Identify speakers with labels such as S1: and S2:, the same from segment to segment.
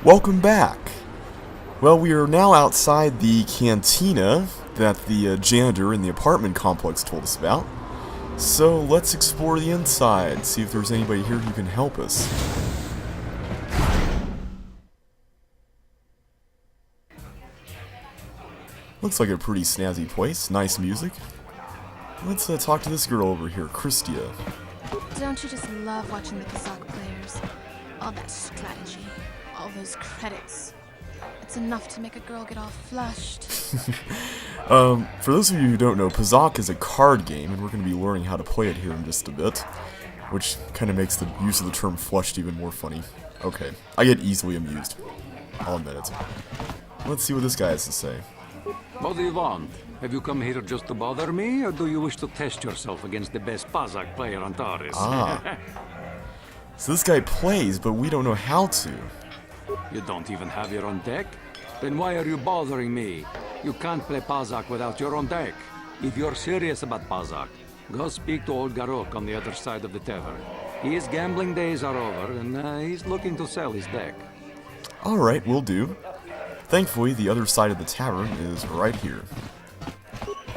S1: Welcome back! Well, we are now outside the cantina that the janitor in the apartment complex told us about. So let's explore the inside, see if there's anybody here who can help us. Looks like a pretty snazzy place, nice music. Let's talk to this girl over here, Christia.
S2: Don't you just love watching the Kazakh players? All that strategy, all those credits. It's enough to make a girl get all flushed.
S1: For those of you who don't know, Kazakh is a card game, and we're going to be learning how to play it here in just a bit, which kind of makes the use of the term flushed even more funny. Okay, I get easily amused. I'll admit it. Let's see what this guy has to say.
S3: What do you want? Have you come here just to bother me, or do you wish to test yourself against the best Kazakh player on Taurus?
S1: Ah. So this guy plays, but we don't know how to.
S3: You don't even have your own deck? Then why are you bothering me? You can't play Kazakh without your own deck. If you're serious about Kazakh, go speak to old Garok on the other side of the tavern. His gambling days are over, and he's looking to sell his deck.
S1: Alright, will do. Thankfully, the other side of the tavern is right here.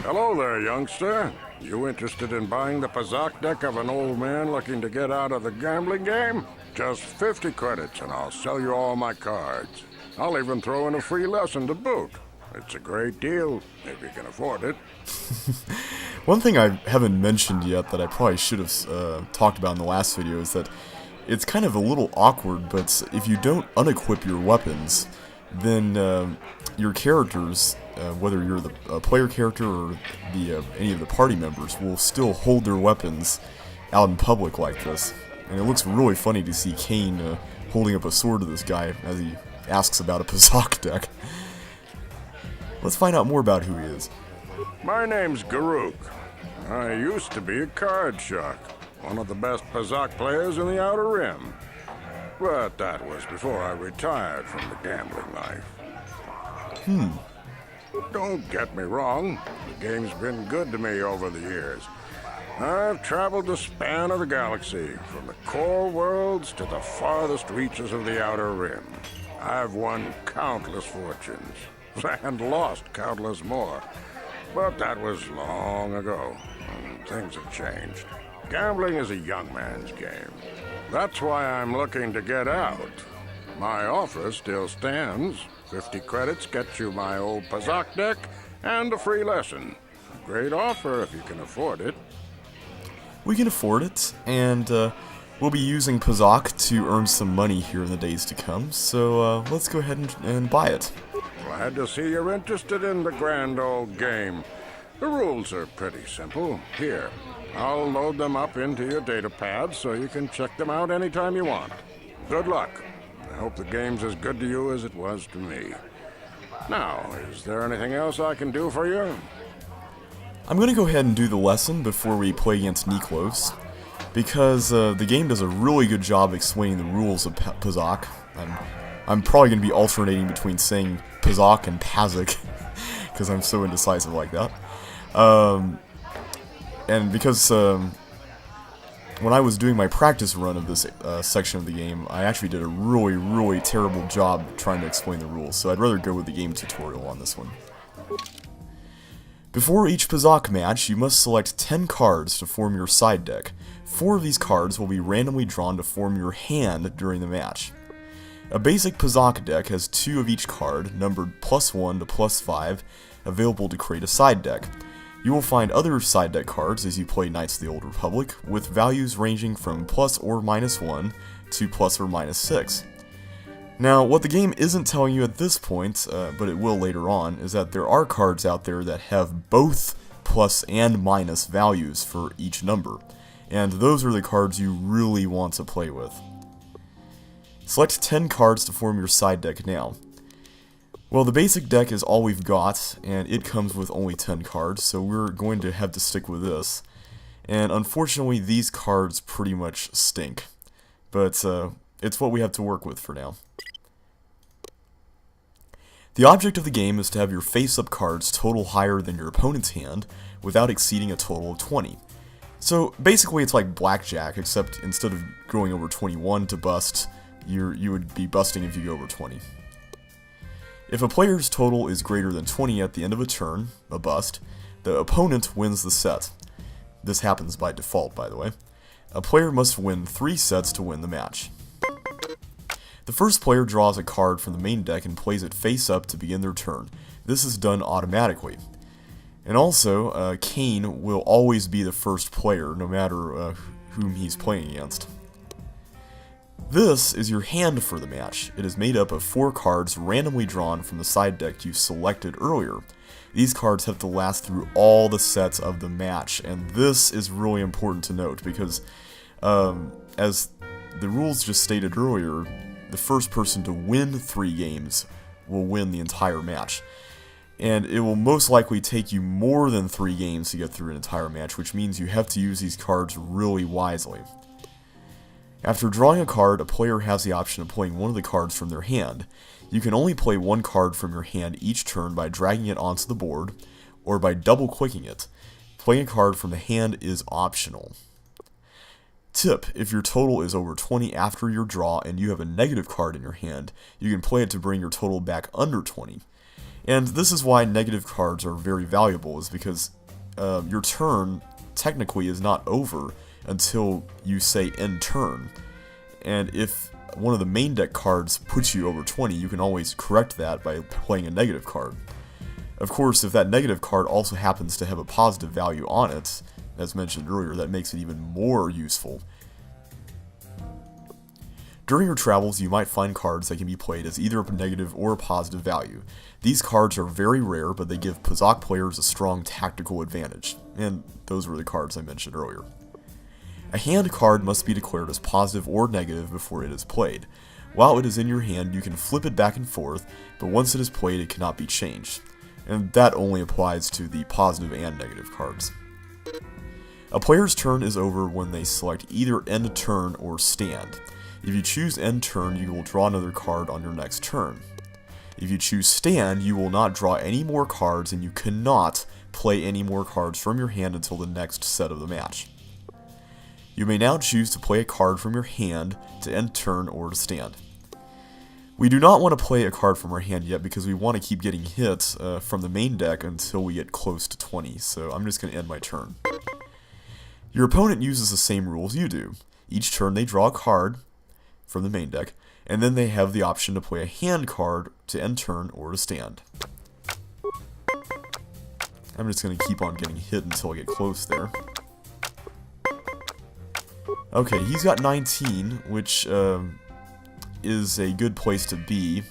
S4: Hello there, youngster. You interested in buying the Kazakh deck of an old man looking to get out of the gambling game? Just 50 credits and I'll sell you all my cards. I'll even throw in a free lesson to boot. It's a great deal, if you can afford it.
S1: One thing I haven't mentioned yet that I probably should have talked about in the last video is that it's kind of a little awkward, but if you don't unequip your weapons, then your characters, whether you're the player character or any of the party members, will still hold their weapons out in public like this. And it looks really funny to see Kane holding up a sword to this guy as he asks about a Kazakh deck. Let's find out more about who he is.
S4: My name's Garuk. I used to be a card shark, one of the best Kazakh players in the Outer Rim. But that was before I retired from the gambling life. Don't get me wrong, the game's been good to me over the years. I've traveled the span of the galaxy, from the core worlds to the farthest reaches of the Outer Rim. I've won countless fortunes, and lost countless more. But that was long ago, and things have changed. Gambling is a young man's game. That's why I'm looking to get out. My offer still stands. 50 credits gets you my old Kazakh deck and a free lesson. A great offer if you can afford it.
S1: We can afford it, and we'll be using Kazakh to earn some money here in the days to come, so let's go ahead and buy it.
S4: Glad to see you're interested in the grand old game. The rules are pretty simple. Here, I'll load them up into your data pad so you can check them out anytime you want. Good luck. I hope the game's as good to you as it was to me. Now, is there anything else I can do for you?
S1: I'm going to go ahead and do the lesson before we play against Niklos, because the game does a really good job explaining the rules of Kazakh. I'm probably going to be alternating between saying Kazakh and Pazak, because I'm so indecisive like that. And because when I was doing my practice run of this section of the game, I actually did a really, really terrible job trying to explain the rules, so I'd rather go with the game tutorial on this one. Before each Kazakh match, you must select 10 cards to form your side deck. 4 of these cards will be randomly drawn to form your hand during the match. A basic Kazakh deck has 2 of each card, numbered +1 to +5, available to create a side deck. You will find other side deck cards as you play Knights of the Old Republic, with values ranging from +or -1 to +or -6. Now, what the game isn't telling you at this point, but it will later on, is that there are cards out there that have both plus and minus values for each number, and those are the cards you really want to play with. Select 10 cards to form your side deck now. Well, the basic deck is all we've got, and it comes with only 10 cards, so we're going to have to stick with this. And unfortunately, these cards pretty much stink, but it's what we have to work with for now. The object of the game is to have your face-up cards total higher than your opponent's hand without exceeding a total of 20. So basically it's like blackjack, except instead of going over 21 to bust, you would be busting if you go over 20. If a player's total is greater than 20 at the end of a turn, a bust, the opponent wins the set. This happens by default, by the way. A player must win 3 sets to win the match. The first player draws a card from the main deck and plays it face up to begin their turn. This is done automatically. And also, Kane will always be the first player, no matter whom he's playing against. This is your hand for the match. It is made up of 4 cards randomly drawn from the side deck you selected earlier. These cards have to last through all the sets of the match, and this is really important to note because, as the rules just stated earlier, the first person to win 3 games will win the entire match. And it will most likely take you more than 3 games to get through an entire match, which means you have to use these cards really wisely. After drawing a card, a player has the option of playing one of the cards from their hand. You can only play 1 card from your hand each turn by dragging it onto the board, or by double-clicking it. Playing a card from the hand is optional. Tip: if your total is over 20 after your draw and you have a negative card in your hand, you can play it to bring your total back under 20. And this is why negative cards are very valuable, is because your turn technically is not over until you say end turn. And if one of the main deck cards puts you over 20, you can always correct that by playing a negative card. Of course, if that negative card also happens to have a positive value on it, as mentioned earlier, that makes it even more useful. During your travels, you might find cards that can be played as either a negative or a positive value. These cards are very rare, but they give Pazak players a strong tactical advantage, and those were the cards I mentioned earlier. A hand card must be declared as positive or negative before it is played. While it is in your hand, you can flip it back and forth, but once it is played, it cannot be changed. And that only applies to the positive and negative cards. A player's turn is over when they select either end turn or stand. If you choose end turn, you will draw another card on your next turn. If you choose stand, you will not draw any more cards and you cannot play any more cards from your hand until the next set of the match. You may now choose to play a card from your hand to end turn or to stand. We do not want to play a card from our hand yet because we want to keep getting hits from the main deck until we get close to 20, so I'm just going to end my turn. Your opponent uses the same rules you do. Each turn they draw a card from the main deck, and then they have the option to play a hand card to end turn or to stand. I'm just going to keep on getting hit until I get close there. Okay, he's got 19, which is a good place to be.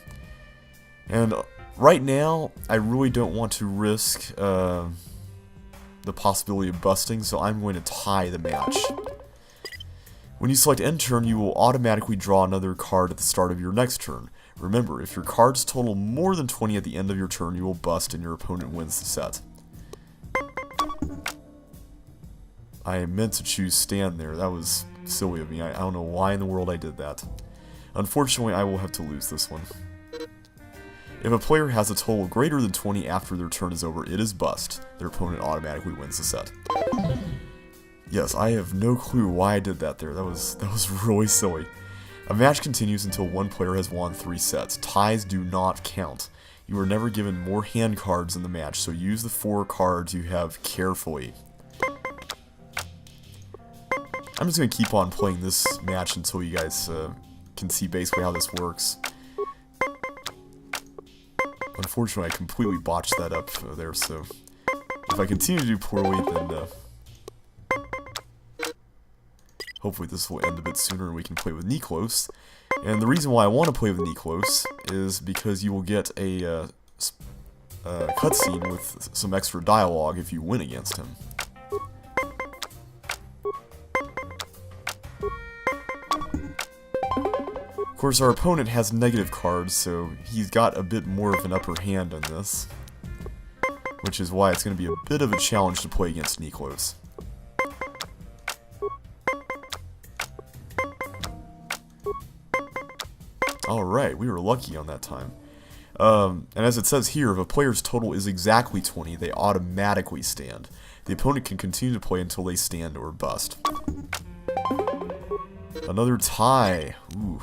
S1: And right now, I really don't want to risk the possibility of busting, so I'm going to tie the match. When you select end turn, you will automatically draw another card at the start of your next turn. Remember, if your cards total more than 20 at the end of your turn, you will bust and your opponent wins the set. I meant to choose stand there. That was silly of me. I don't know why in the world I did that. Unfortunately, I will have to lose this one. If a player has a total greater than 20 after their turn is over, it is bust. Their opponent automatically wins the set. Yes, I have no clue why I did that there. That was really silly. A match continues until one player has won 3 sets. Ties do not count. You are never given more hand cards in the match, so use the 4 cards you have carefully. I'm just going to keep on playing this match until you guys can see basically how this works. Unfortunately, I completely botched that up there, so if I continue to do poorly, then hopefully this will end a bit sooner and we can play with Niklos. And the reason why I want to play with Niklos is because you will get a cutscene with some extra dialogue if you win against him. Of course, our opponent has negative cards, so he's got a bit more of an upper hand on this, which is why it's going to be a bit of a challenge to play against Niklos. Alright, we were lucky on that time. And as it says here, if a player's total is exactly 20, they automatically stand. The opponent can continue to play until they stand or bust. Another tie. Ooh.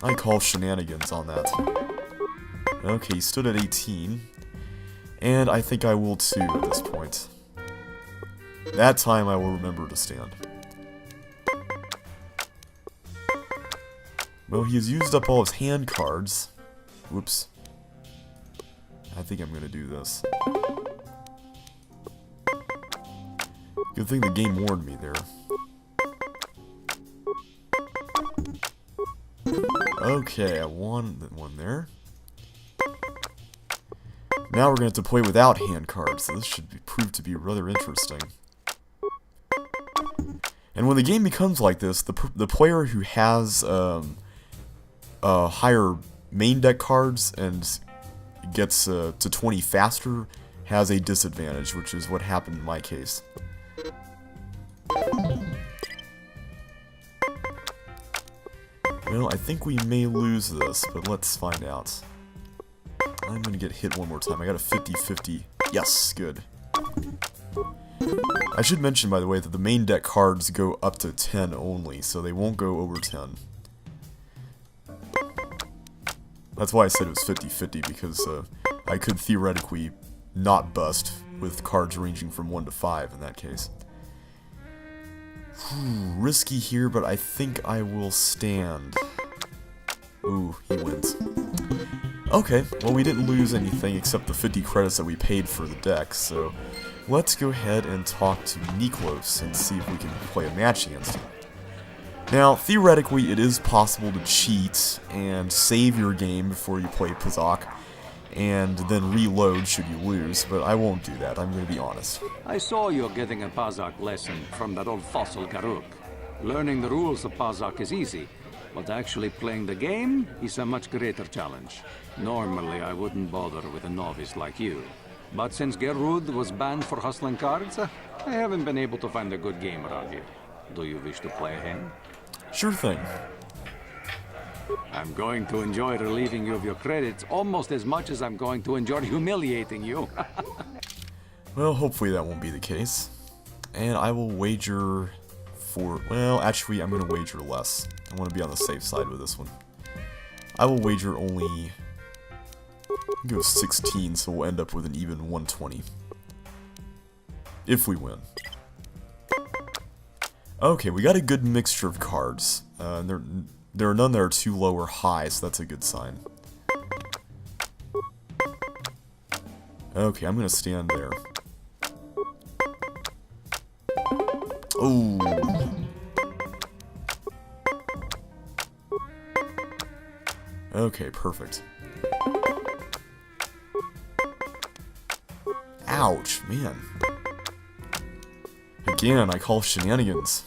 S1: I call shenanigans on that. Okay, he stood at 18. And I think I will too at this point. That time I will remember to stand. Well, he has used up all his hand cards. Whoops. I think I'm gonna do this. Good thing the game warned me there. Okay, I won that one there. Now we're going to have to play without hand cards, so this should prove to be rather interesting. And when the game becomes like this, the player who has higher main deck cards and gets to 20 faster has a disadvantage, which is what happened in my case. Well, I think we may lose this, but let's find out. I'm gonna get hit one more time. I got a 50-50. Yes, good. I should mention, by the way, that the main deck cards go up to 10 only, so they won't go over 10. That's why I said it was 50-50, because I could theoretically not bust with cards ranging from 1 to 5 in that case. Risky here, but I think I will stand. Ooh, he wins. Okay, well we didn't lose anything except the 50 credits that we paid for the deck, so let's go ahead and talk to Niklos and see if we can play a match against him. Now, theoretically, it is possible to cheat and save your game before you play Pazak, and then reload should you lose, but I won't do that, I'm going to be honest.
S3: I saw you getting a Pazak lesson from that old fossil Garuk. Learning the rules of Pazak is easy, but actually playing the game is a much greater challenge. Normally, I wouldn't bother with a novice like you. But since Gerud was banned for hustling cards, I haven't been able to find a good game around here. Do you wish to play a hand?
S1: Sure thing.
S3: I'm going to enjoy relieving you of your credits almost as much as I'm going to enjoy humiliating you.
S1: Well, hopefully that won't be the case. And I will wager for... Well, actually, I'm going to wager less. I want to be on the safe side with this one. I will wager only... go 16, so we'll end up with an even 120. If we win. Okay, we got a good mixture of cards. There are none that are too low or high, so that's a good sign. Okay, I'm gonna stand there. Oh. Okay, perfect. Ouch, man. Again, I call shenanigans.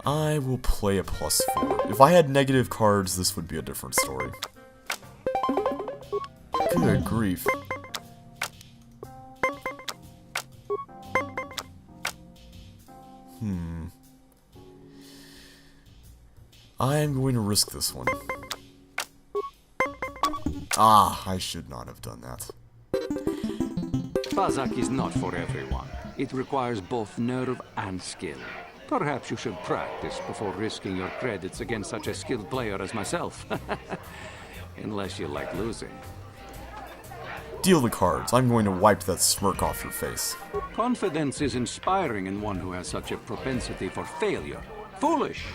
S1: I will play a +4. If I had negative cards, this would be a different story. Good grief. I'm going to risk this one. Ah, I should not have done that.
S3: Pazak is not for everyone. It requires both nerve and skill. Perhaps you should practice before risking your credits against such a skilled player as myself. Unless you like losing.
S1: Deal the cards. I'm going to wipe that smirk off your face.
S3: Confidence is inspiring in one who has such a propensity for failure. Foolish,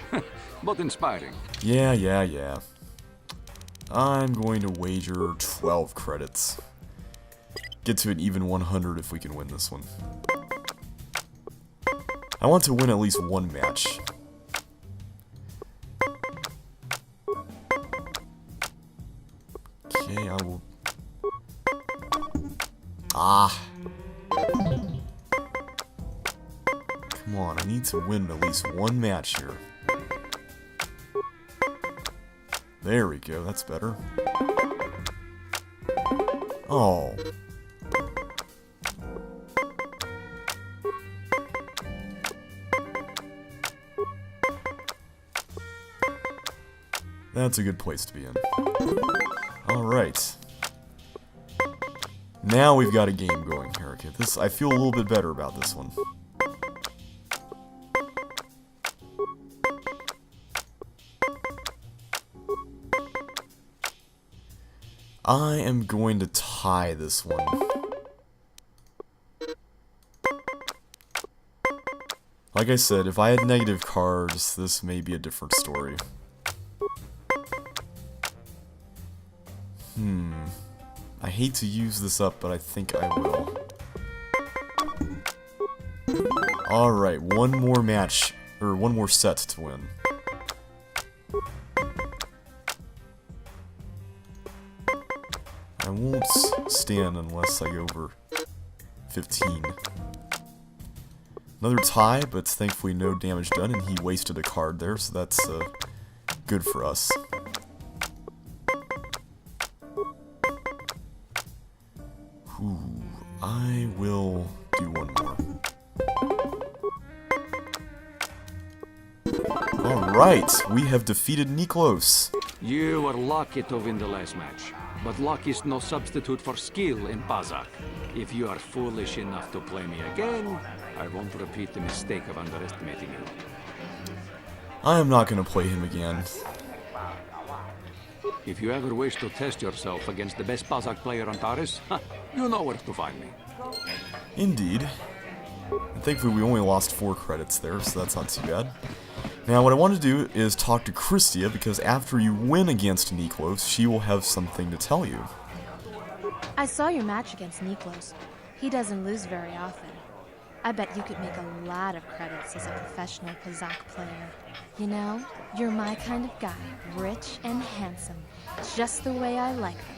S3: but inspiring.
S1: Yeah. I'm going to wager 12 credits. Get to an even 100 if we can win this one. I want to win at least one match. Okay, I will... Ah! Come on, I need to win at least one match here. There we go, that's better. Oh. That's a good place to be in. Alright. Now we've got a game going here. Okay, I feel a little bit better about this one. I am going to tie this one. Like I said, if I had negative cards, this may be a different story. I hate to use this up, but I think I will. Alright, one more match, or one more set to win. I won't stand unless I go over 15. Another tie, but thankfully no damage done, and he wasted a card there, so that's good for us. Ooh, I will do one more. Alright, we have defeated Niklos.
S3: You were lucky to win the last match, but luck is no substitute for skill in Pazak. If you are foolish enough to play me again, I won't repeat the mistake of underestimating you.
S1: I am not going to play him again.
S3: If you ever wish to test yourself against the best Pazak player on Taris, you know where to find me.
S1: Indeed. And thankfully we only lost 4 credits there, so that's not too bad. Now what I want to do is talk to Christia, because after you win against Niklos, she will have something to tell you.
S2: I saw your match against Niklos. He doesn't lose very often. I bet you could make a lot of credits as a professional Pazak player. You know, you're my kind of guy, rich and handsome, just the way I like them.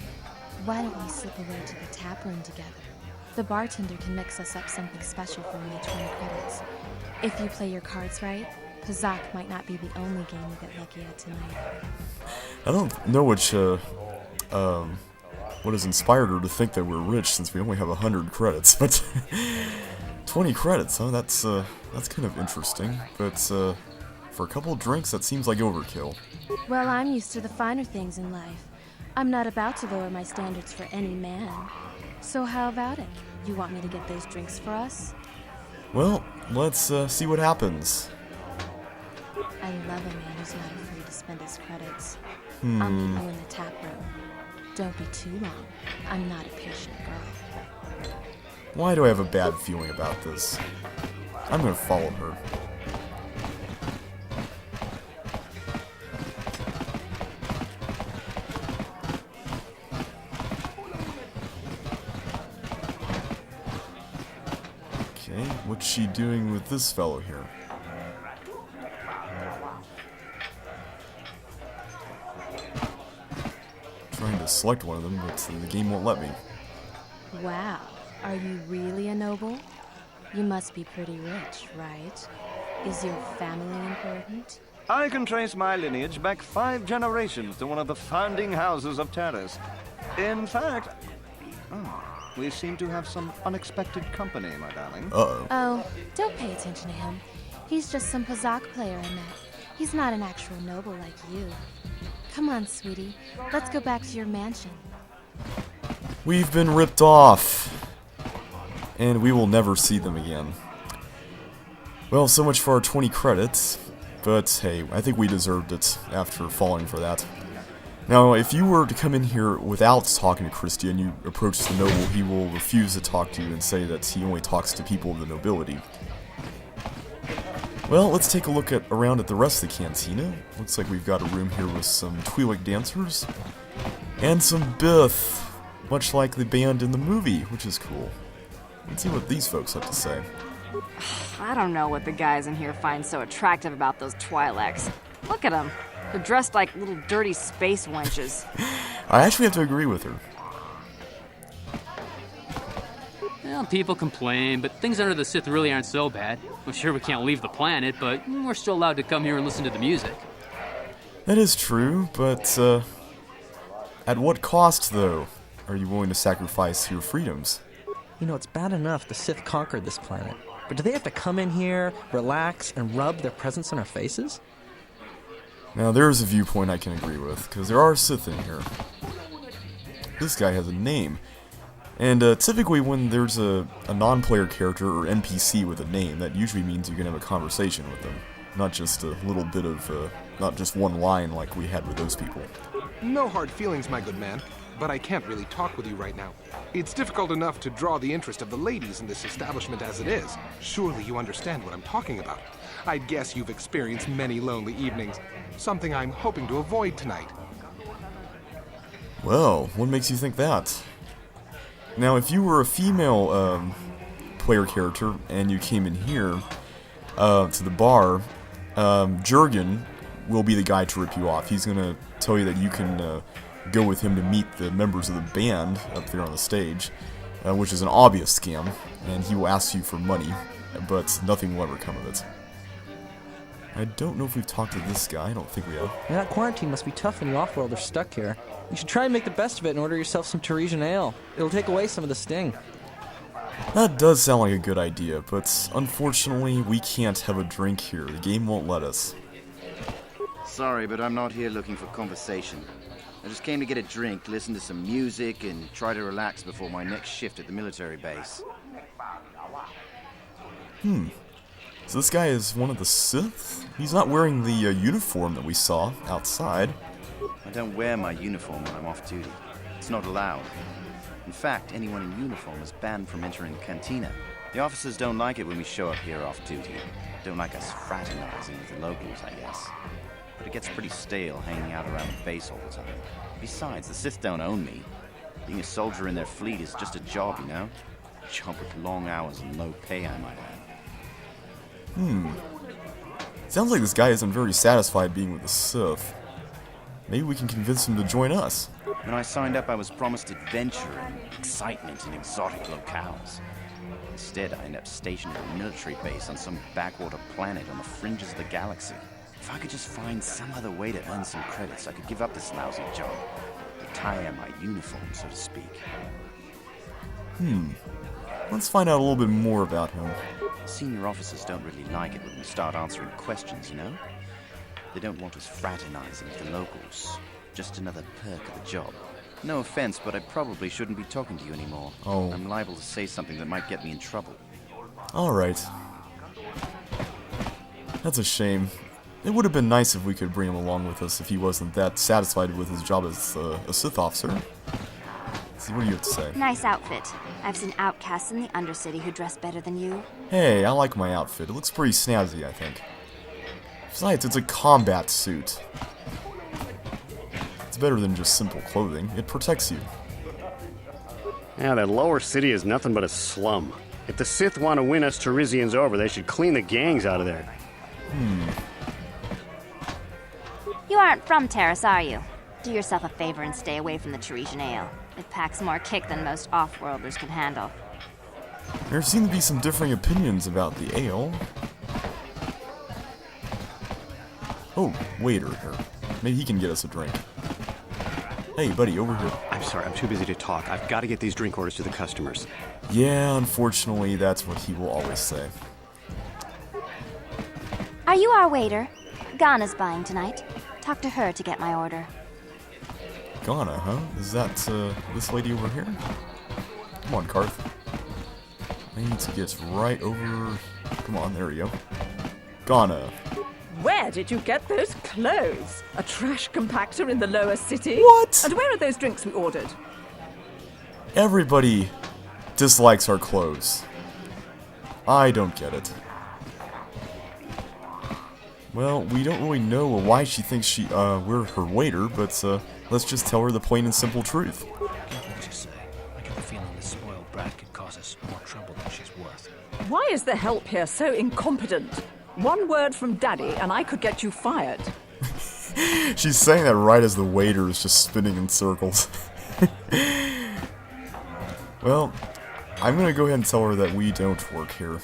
S2: Why don't we slip away to the tap room together? The bartender can mix us up something special for me at 20 credits. If you play your cards right, Pazak might not be the only game you get lucky at tonight.
S1: I don't know what has inspired her to think that we're rich, since we only have 100 credits, but 20 credits, huh? That's kind of interesting, but for a couple of drinks, that seems like overkill.
S2: Well, I'm used to the finer things in life. I'm not about to lower my standards for any man. So how about it? You want me to get those drinks for us?
S1: Well, let's see what happens.
S2: I love a man who's not afraid to spend his credits. I'll meet you in the tap room. Don't be too long. I'm not a patient girl.
S1: Why do I have a bad feeling about this? I'm gonna follow her. Okay, what's she doing with this fellow here? Trying to select one of them, but the game won't let me.
S2: Wow, are you really a noble? You must be pretty rich, right? Is your family important?
S5: I can trace my lineage back 5 generations to one of the founding houses of Taris. In fact, we seem to have some unexpected company, my darling.
S1: Uh-oh.
S2: Oh, don't pay attention to him. He's just some Pazak player I met. He's not an actual noble like you. Come on, sweetie. Let's go back to your mansion.
S1: We've been ripped off, and we will never see them again. Well, so much for our 20 credits, but hey, I think we deserved it after falling for that. Now, if you were to come in here without talking to Christie and you approach the noble, he will refuse to talk to you and say that he only talks to people of the nobility. Well, let's take a look around at the rest of the cantina. Looks like we've got a room here with some Twi'lek dancers and some Bith, much like the band in the movie, which is cool. Let's see what these folks have to say.
S6: I don't know what the guys in here find so attractive about those Twi'leks. Look at them. They're dressed like little dirty space wenches.
S1: I actually have to agree with her.
S7: Well, people complain, but things under the Sith really aren't so bad. I'm sure we can't leave the planet, but we're still allowed to come here and listen to the music.
S1: That is true, but at what cost, though, are you willing to sacrifice your freedoms?
S8: You know, it's bad enough the Sith conquered this planet, but do they have to come in here, relax, and rub their presence in our faces?
S1: Now, there's a viewpoint I can agree with, because there are Sith in here. This guy has a name. And typically when there's a non-player character or NPC with a name, that usually means you can have a conversation with them. Not just a little bit of, not just one line like we had with those people.
S9: No hard feelings, my good man. but I can't really talk with you right now. It's difficult enough to draw the interest of the ladies in this establishment as it is. Surely you understand what I'm talking about. I'd guess you've experienced many lonely evenings, something I'm hoping to avoid tonight.
S1: Well, what makes you think that? Now, if you were a female player character and you came in here to the bar, Jurgen will be the guy to rip you off. He's gonna tell you that you can go with him to meet the members of the band up there on the stage, which is an obvious scam, and he will ask you for money, but nothing will ever come of it. I don't know if we've talked to this guy. I don't think we have.
S8: Yeah, that quarantine must be tough when you off-worlders are stuck here. You should try and make the best of it and order yourself some Teresian ale. It'll take away some of the sting.
S1: That does sound like a good idea, but unfortunately, we can't have a drink here. The game won't let us.
S10: Sorry, but I'm not here looking for conversation. I just came to get a drink, listen to some music, and try to relax before my next shift at the military base.
S1: So this guy is one of the Sith? He's not wearing the uniform that we saw outside.
S10: I don't wear my uniform when I'm off duty. It's not allowed. In fact, anyone in uniform is banned from entering the Cantina. The officers don't like it when we show up here off duty. Don't like us fraternizing with the locals, I guess. But it gets pretty stale hanging out around the base all the time. Besides, the Sith don't own me. Being a soldier in their fleet is just a job, you know? A job with long hours and low pay, I might add.
S1: Sounds like this guy isn't very satisfied being with the Sith. Maybe we can convince him to join us.
S10: When I signed up, I was promised adventure and excitement in exotic locales. Instead, I ended up stationed at a military base on some backwater planet on the fringes of the galaxy. If I could just find some other way to earn some credits, I could give up this lousy job. Retire my uniform, so to speak.
S1: Let's find out a little bit more about him.
S10: Senior officers don't really like it when we start answering questions, you know? They don't want us fraternizing with the locals. Just another perk of the job. No offense, but I probably shouldn't be talking to you anymore.
S1: Oh.
S10: I'm liable to say something that might get me in trouble.
S1: Alright. That's a shame. It would have been nice if we could bring him along with us if he wasn't that satisfied with his job as a Sith officer. Let's see, what do you have to say?
S11: Nice outfit. I've seen outcasts in the Undercity who dress better than you.
S1: Hey, I like my outfit. It looks pretty snazzy, I think. Besides, it's a combat suit. It's better than just simple clothing. It protects you.
S12: Yeah, that lower city is nothing but a slum. If the Sith want to win us Teresians over, they should clean the gangs out of there.
S11: You aren't from Terrace, are you? Do yourself a favor and stay away from the Teresian ale. It packs more kick than most off-worlders can handle.
S1: There seem to be some differing opinions about the ale. Oh, waiter here. Maybe he can get us a drink. Hey, buddy, over here.
S12: I'm sorry, I'm too busy to talk. I've got to get these drink orders to the customers.
S1: Yeah, unfortunately, that's what he will always say.
S11: Are you our waiter? Ghana's buying tonight. Talk to her to get my order.
S1: Ghana, huh? Is that, this lady over here? Come on, Karth. I need to get right over... Come on, there we go. Ghana.
S13: Where did you get those clothes? A trash compactor in the lower city?
S1: What?
S13: And where are those drinks we ordered?
S1: Everybody dislikes our clothes. I don't get it. Well, we don't really know why she thinks we're her waiter, but let's just tell her the plain and simple truth.
S14: Careful what you say. I get the feeling this spoiled brat could cause us more trouble than she's worth.
S13: Why is the help here so incompetent? One word from Daddy and I could get you fired.
S1: She's saying that right as the waiter is just spinning in circles. Well, I'm gonna go ahead and tell her that we don't work here.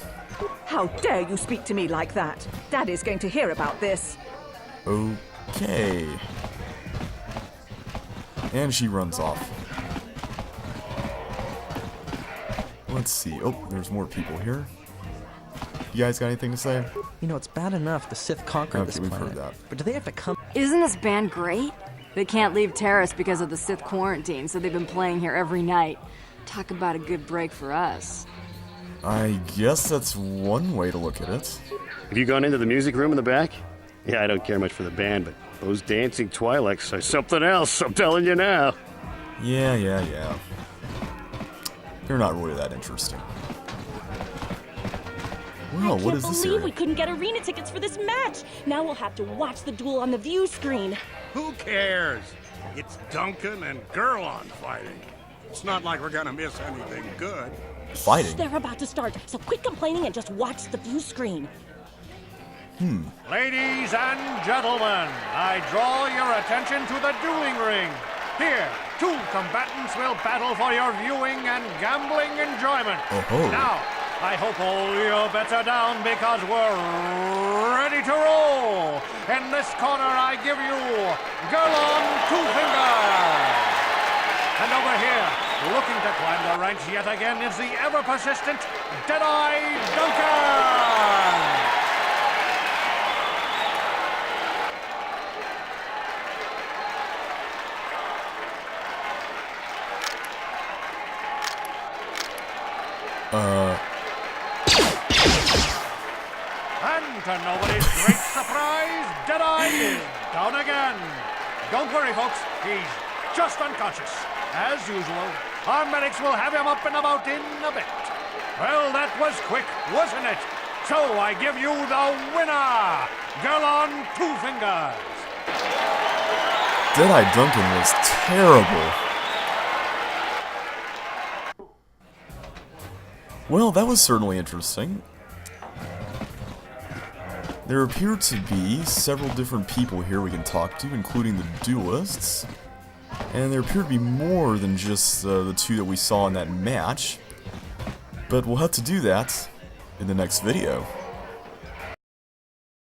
S13: How dare you speak to me like that? Daddy's going to hear about this.
S1: Okay. And she runs off. Let's see. Oh, there's more people here. You guys got anything to say?
S8: You know, it's bad enough the Sith conquered this
S1: we've
S8: planet.
S1: heard that.
S8: But do they have to come...
S6: Isn't this band great? They can't leave Terrace because of the Sith quarantine, so they've been playing here every night. Talk about a good break for us.
S1: I guess that's one way to look at it.
S12: Have you gone into the music room in the back? Yeah, I don't care much for the band, but those dancing Twi'leks are something else, I'm telling you now.
S1: Yeah. They're not really that interesting. Well, what is this
S15: I can't believe
S1: area?
S15: we couldn't get arena tickets for this match. Now we'll have to watch the duel on the view screen.
S4: Who cares? It's Duncan and Gerlon fighting. It's not like we're gonna miss anything good.
S1: Fighting?
S15: They're about to start, so quit complaining and just watch the view screen.
S16: Ladies and gentlemen, I draw your attention to the dueling ring. Here, two combatants will battle for your viewing and gambling enjoyment.
S1: Oh-ho.
S16: Now, I hope all your bets are down because we're ready to roll. In this corner, I give you Gerlon Two Fingers. And over here, looking to climb the ranks yet again, is the ever-persistent Deadeye Duncan. And to nobody's great surprise, Deadeye is down again. Don't worry, folks. He's just unconscious. As usual, our medics will have him up and about in a bit. Well, that was quick, wasn't it? So I give you the winner, Gerlon Two Fingers.
S1: Deadeye Duncan was terrible. Well, that was certainly interesting. There appear to be several different people here we can talk to, including the duelists. And there appear to be more than just the two that we saw in that match. But we'll have to do that in the next video.